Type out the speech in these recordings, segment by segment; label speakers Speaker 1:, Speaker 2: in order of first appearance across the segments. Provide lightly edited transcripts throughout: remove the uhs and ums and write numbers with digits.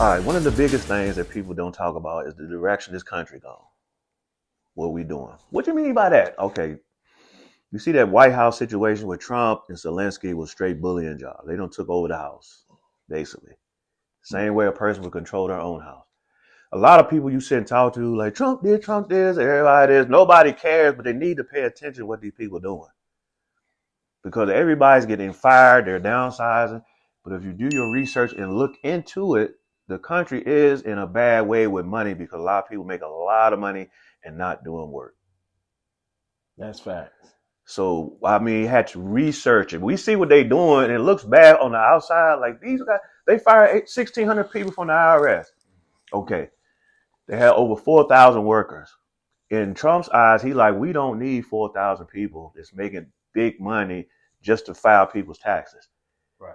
Speaker 1: All right, one of the biggest things that people don't talk about is the direction this country going. What we doing? What do you mean by that? Okay, you see that White House situation with Trump and Zelensky was straight bullying job. They don't took over the house, basically. Same way a person would control their own house. A lot of people you sit and talk to, like Trump did, everybody is. Nobody cares, but they need to pay attention to what these people are doing. Because everybody's getting fired, they're downsizing. But if you do your research and look into it, the country is in a bad way with money because a lot of people make a lot of money and not doing work.
Speaker 2: That's facts.
Speaker 1: So, I mean, you had to research it. We see what they're doing, and it looks bad on the outside. Like these guys, they fired 1,600 people from the IRS. Okay. They had over 4,000 workers. In Trump's eyes, he like, we don't need 4,000 people that's making big money just to file people's taxes.
Speaker 2: Right.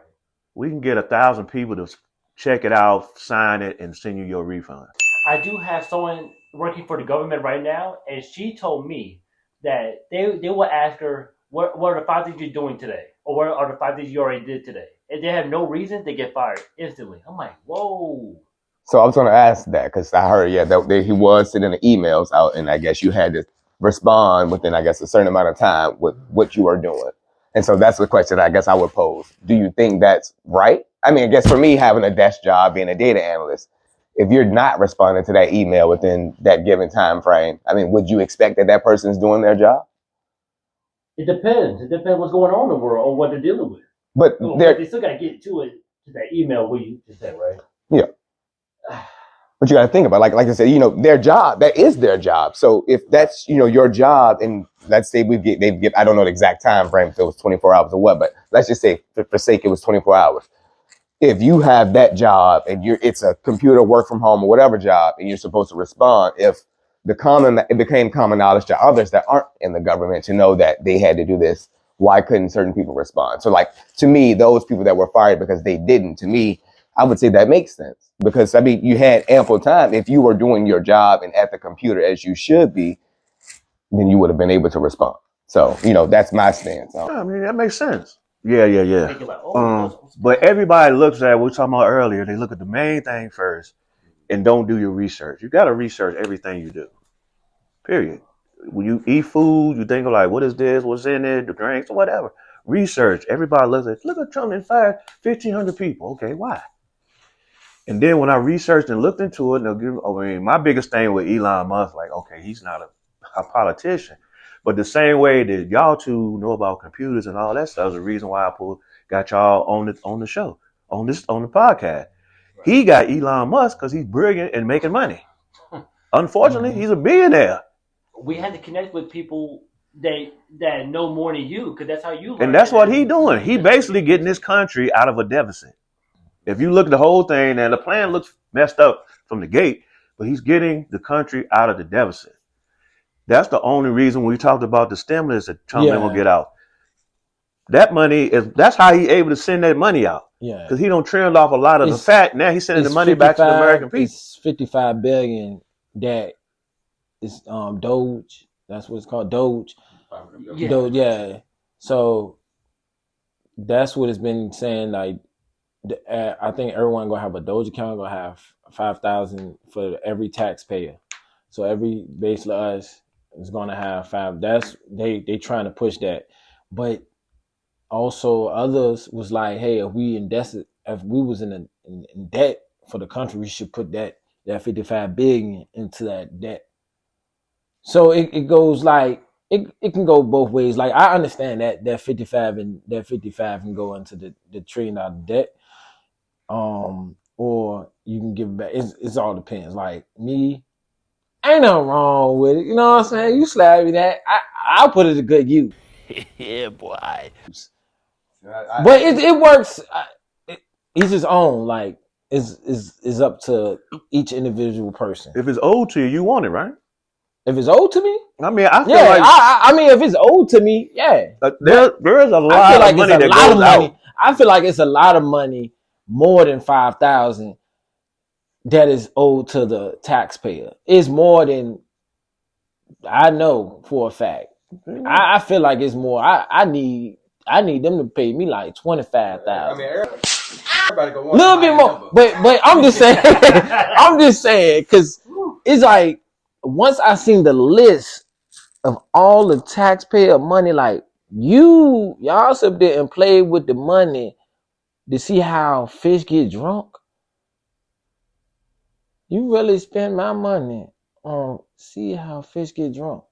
Speaker 1: We can get 1,000 people to check it out, sign it, and send you your refund.
Speaker 3: I do have someone working for the government right now, and she told me that they will ask her, what are the 5 things you're doing today? Or what are the 5 things you already did today? If they have no reason, they get fired instantly. I'm like, whoa.
Speaker 4: So I was going to ask that because I heard, that he was sending the emails out, and I guess you had to respond within, I guess, a certain amount of time with what you are doing. And so that's the question I guess I would pose. Do you think that's right? I mean, I guess for me, having a desk job, being a data analyst, if you're not responding to that email within that given time frame, I mean, would you expect that that person's doing their job?
Speaker 3: It depends. It depends what's going on in the world or what they're dealing with.
Speaker 4: But
Speaker 3: they still got to get to that email where you just said, right?
Speaker 4: Yeah. But you got to think about, like I said, their job, that is their job. So if that's, your job, and let's say I don't know the exact time frame, if it was 24 hours or what, but let's just say for sake, it was 24 hours. If you have that job and it's a computer work from home or whatever job, and you're supposed to respond, if it became common knowledge to others that aren't in the government to know that they had to do this, why couldn't certain people respond? So like, to me, those people that were fired because they didn't, to me, I would say that makes sense because, I mean, you had ample time. If you were doing your job and at the computer as you should be, then you would have been able to respond. So, that's my stance.
Speaker 1: I mean, that makes sense. Yeah. But everybody looks at what we were talking about earlier. They look at the main thing first and don't do your research. You got to research everything you do, period. When you eat food, you think of like, what is this? What's in it? The drinks or whatever. Research. Everybody looks at, look at Trump and fired 1,500 people. Okay, why? And then when I researched and looked into it, my biggest thing with Elon Musk, like, okay, he's not a politician. But the same way that y'all two know about computers and all that stuff is the reason why I got y'all on the show, on the podcast. Right. He got Elon Musk because he's brilliant and making money. Unfortunately, he's a billionaire.
Speaker 3: We had to connect with people that know more than you because that's how you learn.
Speaker 1: And that's what he's doing. He basically getting this country out of a deficit. If you look at the whole thing, and the plan looks messed up from the gate, but he's getting the country out of the deficit. That's the only reason when we talked about the stimulus that Trump will get out. That money that's how he's able to send that money out. Yeah. Because he don't trimmed off a lot of the fat. Now he's sending the money back to the American people.
Speaker 2: It's $55 billion that is Doge. That's what it's called, Doge. Yeah. Doge, yeah. So that's what it's been saying, like, I think everyone gonna have a Doge account, gonna have 5,000 for every taxpayer. So every basically us is gonna have 5. That's they trying to push that, but also others was like, hey, if we was in debt for the country, we should put that 55 billion into that debt. So it goes like it can go both ways. Like I understand that 55 can go into the trillion out of debt. Or you can give it back. It's all depends. Like me, ain't nothing wrong with it. You know what I'm saying? You slap me that, I'll put it to good use.
Speaker 3: Yeah, boy.
Speaker 2: But it works. Each his own. Like is up to each individual person.
Speaker 1: If it's owed to you, you want it, right?
Speaker 2: If it's owed to me,
Speaker 1: I mean, I feel
Speaker 2: like I mean, if it's owed to me, yeah.
Speaker 1: There is a lot of money that goes out.
Speaker 2: I feel like it's a lot of money, more than 5,000, that is owed to the taxpayer. It's more than I know for a fact. Mm-hmm. I feel like it's more. I need them to pay me like 25,000. A little bit more, but I'm just saying, because it's like once I seen the list of all the taxpayer money, like y'all sit there and play with the money to see how fish get drunk. You really spend my money on see how fish get drunk.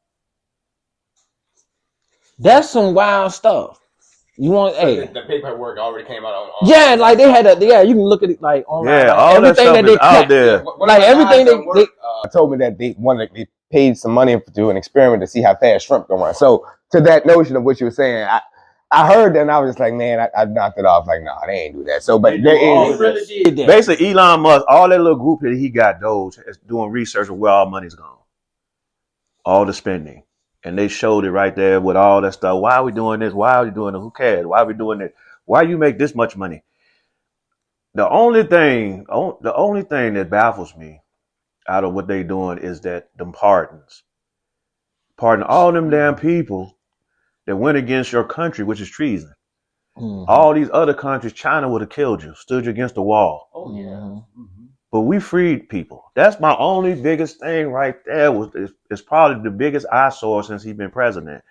Speaker 2: That's some wild stuff. You want,
Speaker 4: so the paperwork already came out on
Speaker 2: yeah, like they had you can look at it like online.
Speaker 1: Yeah,
Speaker 2: like
Speaker 1: all that
Speaker 2: everything
Speaker 1: stuff
Speaker 2: that
Speaker 1: is out there.
Speaker 2: like everything they
Speaker 4: told me that they paid some money to do an experiment to see how fast shrimp can run. So to that notion of what you were saying, I heard that and I was just like, man, I knocked it off. Like, no, they ain't do that. So, but there is
Speaker 1: basically Elon Musk, all that little group that he got, those is doing research of where all money's gone, all the spending, and they showed it right there with all that stuff. Why are we doing this? Why are we doing it? Who cares? Why are we doing it? Why you make this much money? The only thing that baffles me out of what they doing is that them pardon all them damn people that went against your country, which is treason. Mm-hmm. All these other countries, China would have killed you, stood you against the wall.
Speaker 3: Oh yeah. Mm-hmm.
Speaker 1: But we freed people. That's my only biggest thing right there. It's probably the biggest eyesore since he's been president.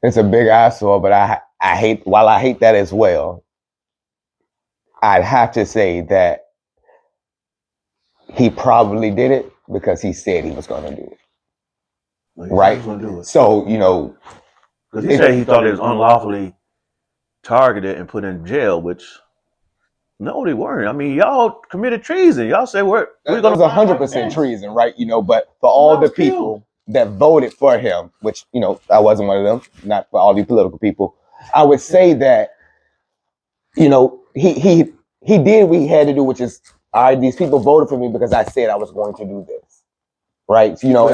Speaker 4: It's a big eyesore, but I hate that as well. I'd have to say that he probably did it because he said he was going to do it.
Speaker 1: Well,
Speaker 4: right?
Speaker 1: Do it.
Speaker 4: So, you know.
Speaker 1: Because he said he thought it was unlawfully targeted and put in jail, which, no, they weren't. I mean, y'all committed treason. Y'all said we're going to
Speaker 4: 100% treason, right? You know, but for all the people that voted for him, which, you know, I wasn't one of them, not for all the political people, I would say that, you know, he did what he had to do, which is, all right, these people voted for me because I said I was going to do this. Right, you know,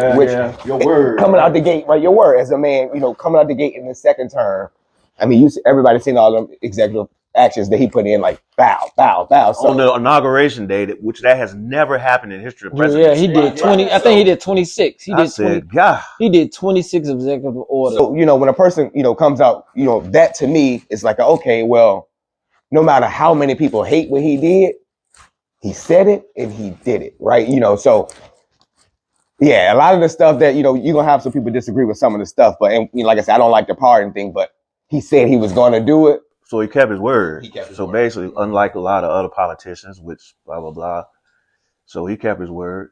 Speaker 1: your word
Speaker 4: coming out the gate, right? Your word as a man, you know, coming out the gate in the second term. I mean, everybody's seen all them executive actions that he put in, like bow. So,
Speaker 1: on the inauguration day, which that has never happened in history of presidency.
Speaker 2: Yeah, he did 20. I think he did 26. He did 20.
Speaker 1: God.
Speaker 2: He did 26 executive orders.
Speaker 4: So, you know, when a person, you know, comes out, you know, that to me is like, okay, well, no matter how many people hate what he did, he said it and he did it, right? You know, so. Yeah, a lot of the stuff that, you know, you're going to have some people disagree with some of the stuff. But, and, you know, like I said, I don't like the pardon thing, but he said he was going to do it.
Speaker 1: So he kept his word. Basically, unlike a lot of other politicians, which blah, blah, blah. So he kept his word.